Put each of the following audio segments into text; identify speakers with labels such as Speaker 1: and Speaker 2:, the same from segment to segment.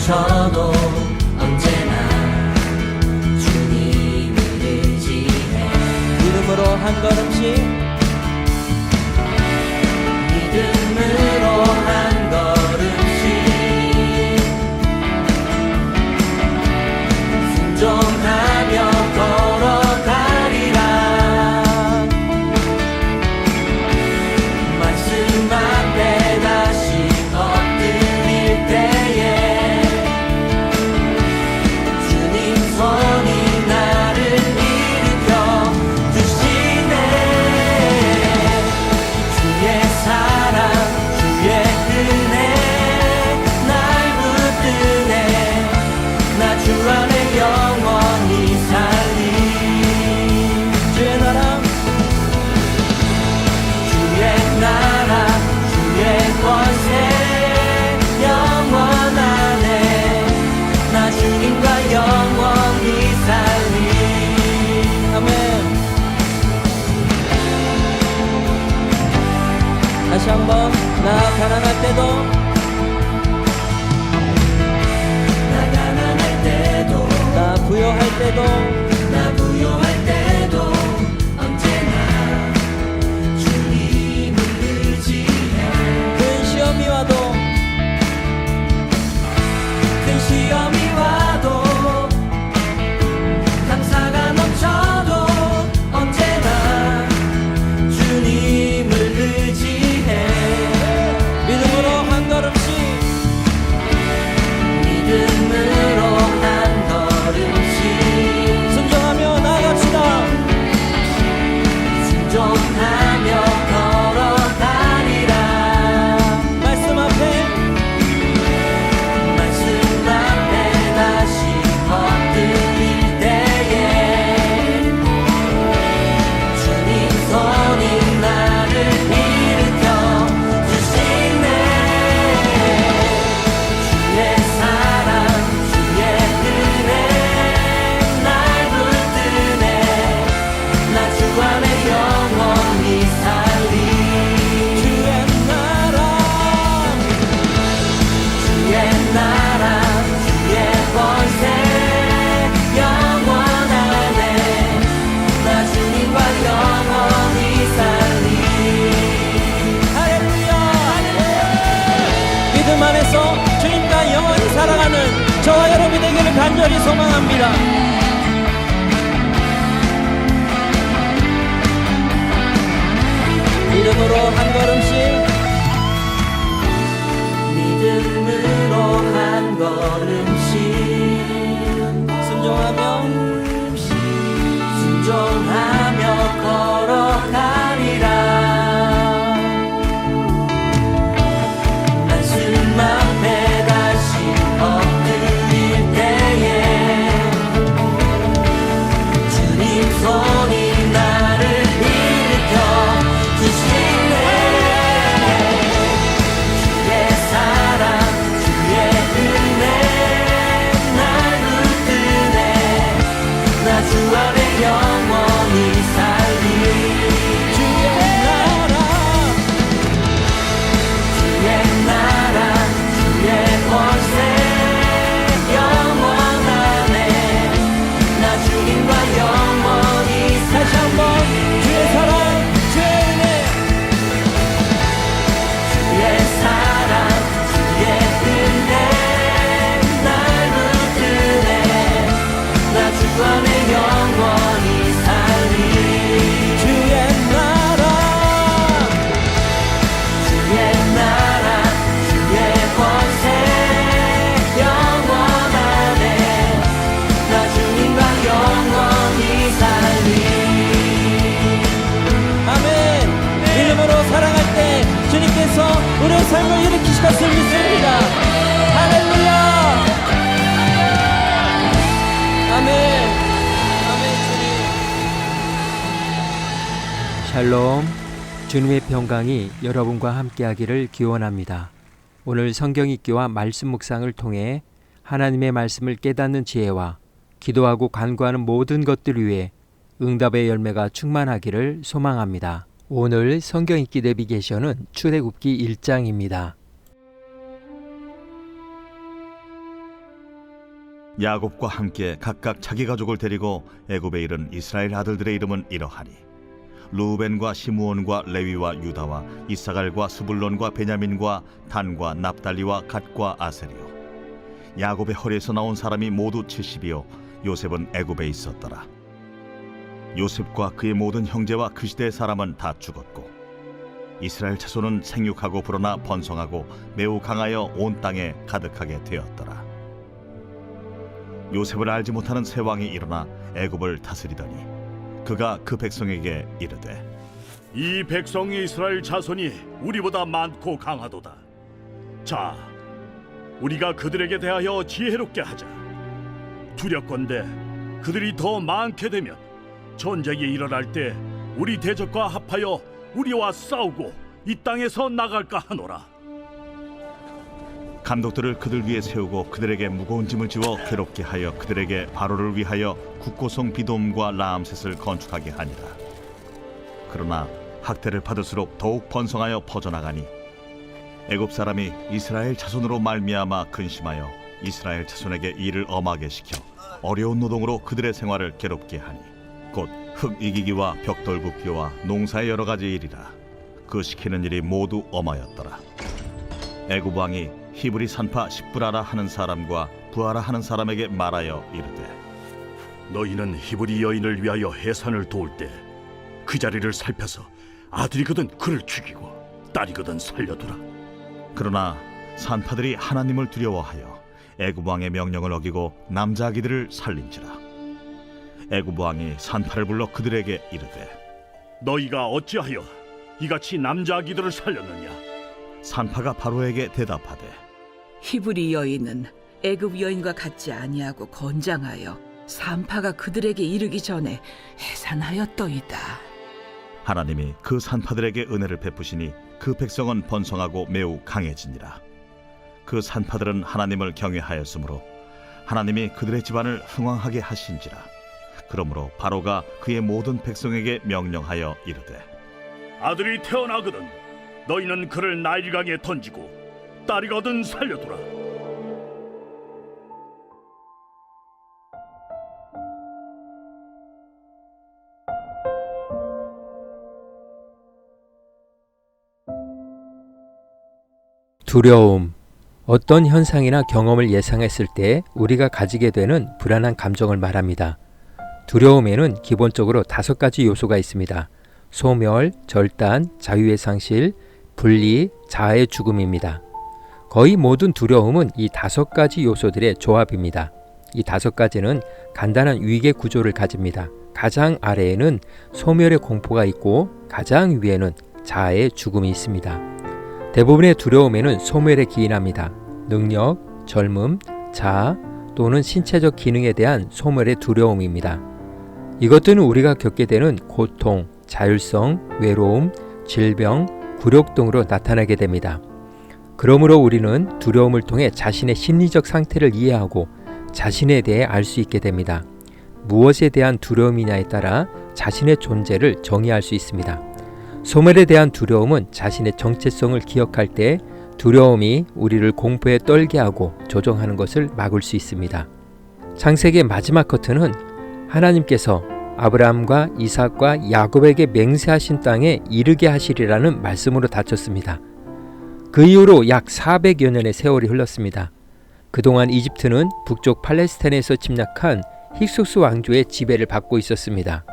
Speaker 1: 넘쳐도 언제나 주님을 의지해.
Speaker 2: 믿음으로 한 걸음씩,
Speaker 1: 믿음으로 한 걸음씩 순종하며 걸어가리라. 말씀 앞에 다시 엎드릴 때에 주님 손이 나를 일으켜 주시네. 주의 사랑 주의 은혜 날 붙드네. 나 주 안에 영원히 살리.
Speaker 2: 주의 나라,
Speaker 1: 주의 나라 주의 권세 영원하네. 나 주님과 영원히 살리.
Speaker 2: 아멘. 다시 한번, 나 가난할 때도,
Speaker 1: 나 가난할 때도
Speaker 2: 나 부여할 때도,
Speaker 1: 나 부여할 때도 언제나 주님을 의지해.
Speaker 2: 큰 시험이 와도,
Speaker 1: 큰 시험이 와도 감사가 넘쳐도 언제나 주님을 의지해.
Speaker 2: 믿음으로 한 걸음씩,
Speaker 1: 믿음으로 한 걸음씩
Speaker 2: 순종하며 나아갑시다.
Speaker 1: 순종하며 걸어가리라.
Speaker 2: 말씀 앞에,
Speaker 1: 말씀 앞에 다시 엎드릴 때에 주님 손이 나를 일으켜 주시네. 주의 사랑 주의 은혜 날 붙드네. 나 주 안에 영원히 살리.
Speaker 2: 주의 나라,
Speaker 1: 주의 나라 주의 권세 영원하네. 나 주님과 영원히 살리.
Speaker 2: 할렐루야. 믿음 안에서 주님과 영원히 살아가는 저와 여러분이 되기를 간절히 소망합니다. 믿음으로 한 걸음씩,
Speaker 1: 믿음으로 한 걸음씩
Speaker 2: 순종하며
Speaker 1: 순종하며 걸어가리라. 말씀 앞에 다시 엎드릴 때에 주님 손이 나를 일으켜 주시네. 주의 사랑 주의 은혜 날 붙드네. 나 주 안에 영원히 살리.
Speaker 2: 주의 나라,
Speaker 1: 주의 나라 주의 권세 영원하네. 나 주님과 영원히
Speaker 2: 다시 한번, 주의 사랑 주의 은혜,
Speaker 1: 주의 사랑 주의 은혜 날 붙드네. 나 주 안에 영원히 살리.
Speaker 2: 주의 나라,
Speaker 1: 주의 나라 주의 권세 영원하네. 나 주님과 영원히 살리.
Speaker 2: 아멘. 믿음으로 살아갈 때 주님께서 우리의 삶을 일으키실 것을 믿습니다. 할렐루야. 아멘. 아멘. 주님. 샬롬. 주님의 평강이 여러분과 함께하기를 기원합니다. 오늘 성경 읽기와 말씀 묵상을 통해 하나님의 말씀을 깨닫는 지혜와 기도하고 간구하는 모든 것들 위해 응답의 열매가 충만하기를 소망합니다. 오늘 성경 읽기 내비게이션은 출애굽기 1장입니다.
Speaker 3: 야곱과 함께 각각 자기 가족을 데리고 애굽에 이른 이스라엘 아들들의 이름은 이러하니 루벤과 시므온과 레위와 유다와 이사갈과 스불론과 베냐민과 단과 납달리와 갓과 아셀이요 야곱의 허리에서 나온 사람이 모두 70이요 요셉은 애굽에 있었더라. 요셉과 그의 모든 형제와 그 시대의 사람은 다 죽었고 이스라엘 자손은 생육하고 불어나 번성하고 매우 강하여 온 땅에 가득하게 되었더라. 요셉을 알지 못하는 새 왕이 일어나 애굽을 다스리더니 그가 그 백성에게 이르되
Speaker 4: 이 백성 이스라엘 자손이 우리보다 많고 강하도다. 자, 우리가 그들에게 대하여 지혜롭게 하자. 두렵건대 그들이 더 많게 되면 전쟁이 일어날 때 우리 대적과 합하여 우리와 싸우고 이 땅에서 나갈까 하노라.
Speaker 3: 감독들을 그들 위에 세우고 그들에게 무거운 짐을 지워 괴롭게 하여 그들에게 바로를 위하여 국고성 비돔과 라암셋을 건축하게 하니라. 그러나 학대를 받을수록 더욱 번성하여 퍼져나가니 애굽 사람이 이스라엘 자손으로 말미암아 근심하여 이스라엘 자손에게 일을 엄하게 시켜 어려운 노동으로 그들의 생활을 괴롭게 하니 곧 흙 이기기와 벽돌 굽기와 농사의 여러 가지 일이라. 그 시키는 일이 모두 엄하였더라. 애굽 왕이 히브리 산파 십브라라 하는 사람과 부하라 하는 사람에게 말하여 이르되
Speaker 4: 너희는 히브리 여인을 위하여 해산을 도울 때 그 자리를 살펴서 아들이거든 그를 죽이고 딸이거든 살려두라.
Speaker 3: 그러나 산파들이 하나님을 두려워하여 애굽 왕의 명령을 어기고 남자 아기들을 살린지라. 애굽 왕이 산파를 불러 그들에게 이르되
Speaker 4: 너희가 어찌하여 이같이 남자 아기들을 살렸느냐?
Speaker 3: 산파가 바로에게 대답하되
Speaker 5: 히브리 여인은 애굽 여인과 같지 아니하고 건장하여 산파가 그들에게 이르기 전에 해산하였더이다.
Speaker 3: 하나님이 그 산파들에게 은혜를 베푸시니 그 백성은 번성하고 매우 강해지니라. 그 산파들은 하나님을 경외하였으므로 하나님이 그들의 집안을 흥왕하게 하신지라. 그러므로 바로가 그의 모든 백성에게 명령하여 이르되
Speaker 4: 아들이 태어나거든 너희는 그를 나일강에 던지고 딸이거든 살려두라.
Speaker 2: 두려움. 어떤 현상이나 경험을 예상했을 때 우리가 가지게 되는 불안한 감정을 말합니다. 두려움에는 기본적으로 5가지 요소가 있습니다. 소멸, 절단, 자유의 상실, 분리, 자아의 죽음입니다. 거의 모든 두려움은 이 5가지 요소들의 조합입니다. 이 5가지는 간단한 위계 구조를 가집니다. 가장 아래에는 소멸의 공포가 있고 가장 위에는 자아의 죽음이 있습니다. 대부분의 두려움에는 소멸에 기인합니다. 능력, 젊음, 자아 또는 신체적 기능에 대한 소멸의 두려움입니다. 이것들은 우리가 겪게 되는 고통, 자율성, 외로움, 질병, 굴욕 등으로 나타나게 됩니다. 그러므로 우리는 두려움을 통해 자신의 심리적 상태를 이해하고 자신에 대해 알 수 있게 됩니다. 무엇에 대한 두려움이냐에 따라 자신의 존재를 정의할 수 있습니다. 소멸에 대한 두려움은 자신의 정체성을 기억할 때 두려움이 우리를 공포에 떨게 하고 조종하는 것을 막을 수 있습니다. 창세기의 마지막 커튼은 하나님께서 아브라함과 이삭과 야곱에게 맹세하신 땅에 이르게 하시리라는 말씀으로 닫혔습니다. 그 이후로 약 400여 년의 세월이 흘렀습니다. 그동안 이집트는 북쪽 팔레스타인에서 침략한 힉소스 왕조의 지배를 받고 있었습니다.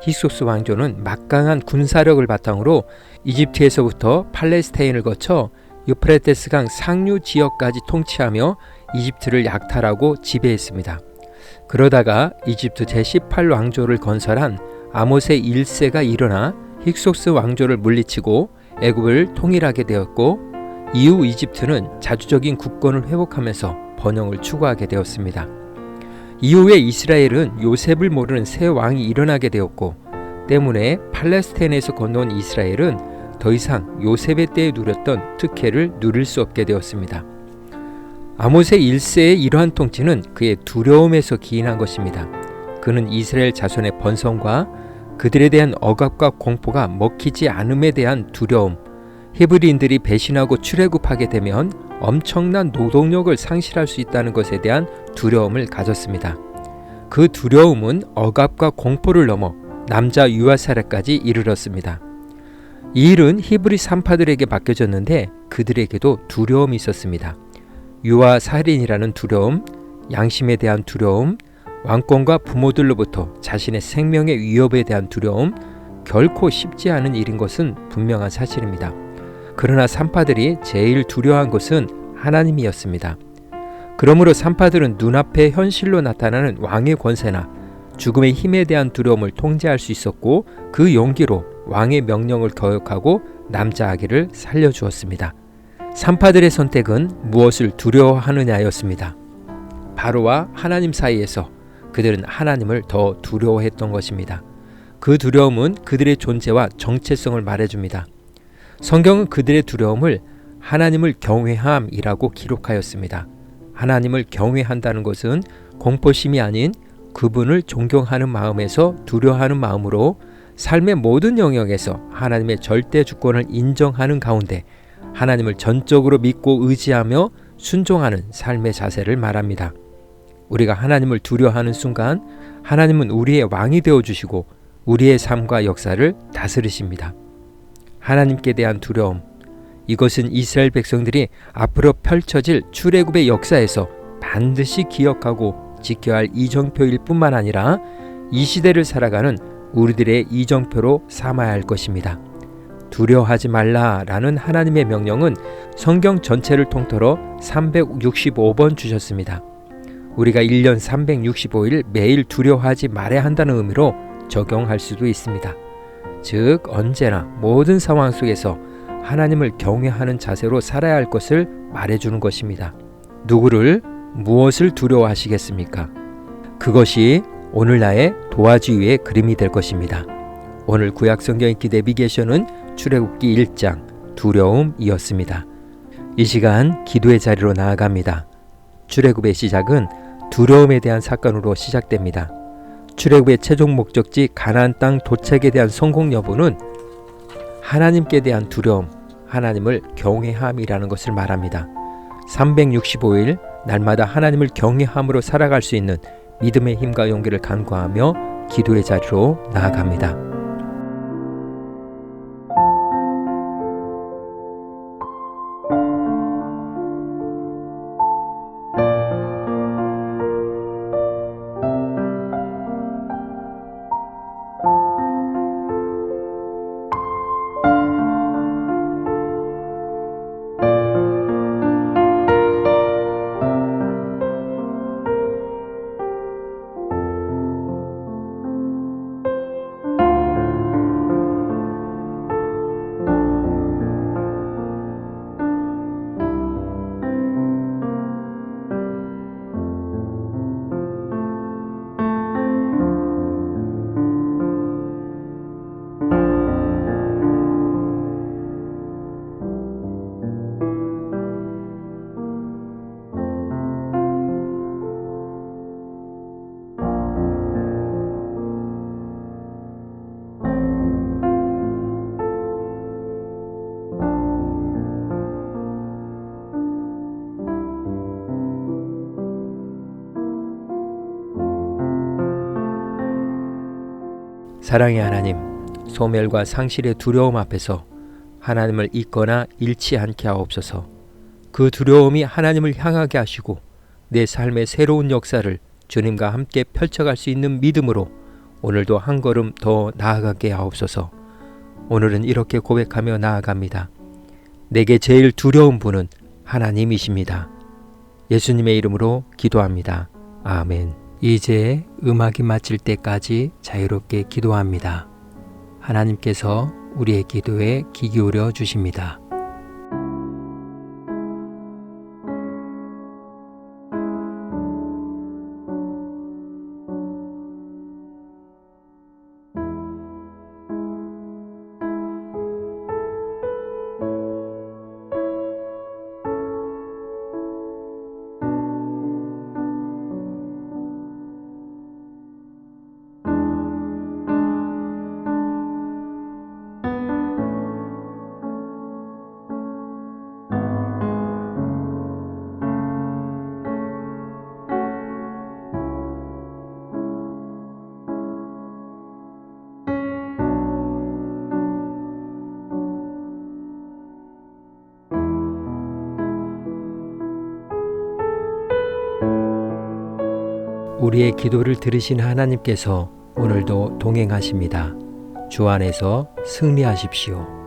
Speaker 2: 힉소스 왕조는 막강한 군사력을 바탕으로 이집트에서부터 팔레스타인을 거쳐 유프라테스강 상류 지역까지 통치하며 이집트를 약탈하고 지배했습니다. 그러다가 이집트 제18왕조를 건설한 아모세 1세가 일어나 힉소스 왕조를 물리치고 애굽을 통일하게 되었고 이후 이집트는 자주적인 국권을 회복하면서 번영을 추구하게 되었습니다. 이후에 이스라엘은 요셉을 모르는 새 왕이 일어나게 되었고 때문에 팔레스타인에서 건너온 이스라엘은 더 이상 요셉의 때에 누렸던 특혜를 누릴 수 없게 되었습니다. 아모세 1세의 이러한 통치는 그의 두려움에서 기인한 것입니다. 그는 이스라엘 자손의 번성과 그들에 대한 억압과 공포가 먹히지 않음에 대한 두려움, 히브리인들이 배신하고 출애굽하게 되면 엄청난 노동력을 상실할 수 있다는 것에 대한 두려움을 가졌습니다. 그 두려움은 억압과 공포를 넘어 남자 유아 살해까지 이르렀습니다. 이 일은 히브리 산파들에게 맡겨졌는데 그들에게도 두려움이 있었습니다. 유아 살인이라는 두려움, 양심에 대한 두려움, 왕권과 부모들로부터 자신의 생명의 위협에 대한 두려움, 결코 쉽지 않은 일인 것은 분명한 사실입니다. 그러나 산파들이 제일 두려워한 것은 하나님이었습니다. 그러므로 산파들은 눈앞에 현실로 나타나는 왕의 권세나 죽음의 힘에 대한 두려움을 통제할 수 있었고 그 용기로 왕의 명령을 거역하고 남자 아기를 살려주었습니다. 산파들의 선택은 무엇을 두려워하느냐였습니다. 바로와 하나님 사이에서 그들은 하나님을 더 두려워했던 것입니다. 그 두려움은 그들의 존재와 정체성을 말해줍니다. 성경은 그들의 두려움을 하나님을 경외함이라고 기록하였습니다. 하나님을 경외한다는 것은 공포심이 아닌 그분을 존경하는 마음에서 두려워하는 마음으로 삶의 모든 영역에서 하나님의 절대 주권을 인정하는 가운데 하나님을 전적으로 믿고 의지하며 순종하는 삶의 자세를 말합니다. 우리가 하나님을 두려워하는 순간 하나님은 우리의 왕이 되어주시고 우리의 삶과 역사를 다스리십니다. 하나님께 대한 두려움, 이것은 이스라엘 백성들이 앞으로 펼쳐질 출애굽의 역사에서 반드시 기억하고 지켜야 할 이정표일 뿐만 아니라 이 시대를 살아가는 우리들의 이정표로 삼아야 할 것입니다. 두려워하지 말라라는 하나님의 명령은 성경 전체를 통틀어 365번 주셨습니다. 우리가 1년 365일 매일 두려워하지 말아야 한다는 의미로 적용할 수도 있습니다. 즉 언제나 모든 상황 속에서 하나님을 경외하는 자세로 살아야 할 것을 말해주는 것입니다. 누구를 무엇을 두려워하시겠습니까? 그것이 오늘 나의 도화지의 그림이 될 것입니다. 오늘 구약성경 읽기 내비게이션은 출애굽기 1장 두려움이었습니다. 이 시간 기도의 자리로 나아갑니다. 출애굽의 시작은 두려움에 대한 사건으로 시작됩니다. 출애굽의 최종 목적지 가나안 땅 도착에 대한 성공 여부는 하나님께 대한 두려움, 하나님을 경외함이라는 것을 말합니다. 365일 날마다 하나님을 경외함으로 살아갈 수 있는 믿음의 힘과 용기를 간구하며 기도의 자리로 나아갑니다. 사랑의 하나님, 소멸과 상실의 두려움 앞에서 하나님을 잊거나 잃지 않게 하옵소서. 그 두려움이 하나님을 향하게 하시고 내 삶의 새로운 역사를 주님과 함께 펼쳐갈 수 있는 믿음으로 오늘도 한 걸음 더 나아가게 하옵소서. 오늘은 이렇게 고백하며 나아갑니다. 내게 제일 두려운 분은 하나님이십니다. 예수님의 이름으로 기도합니다. 아멘. 이제 음악이 마칠 때까지 자유롭게 기도합니다. 하나님께서 우리의 기도에 귀 기울여 주십니다. 우리의 기도를 들으신 하나님께서 오늘도 동행하십니다. 주 안에서 승리하십시오.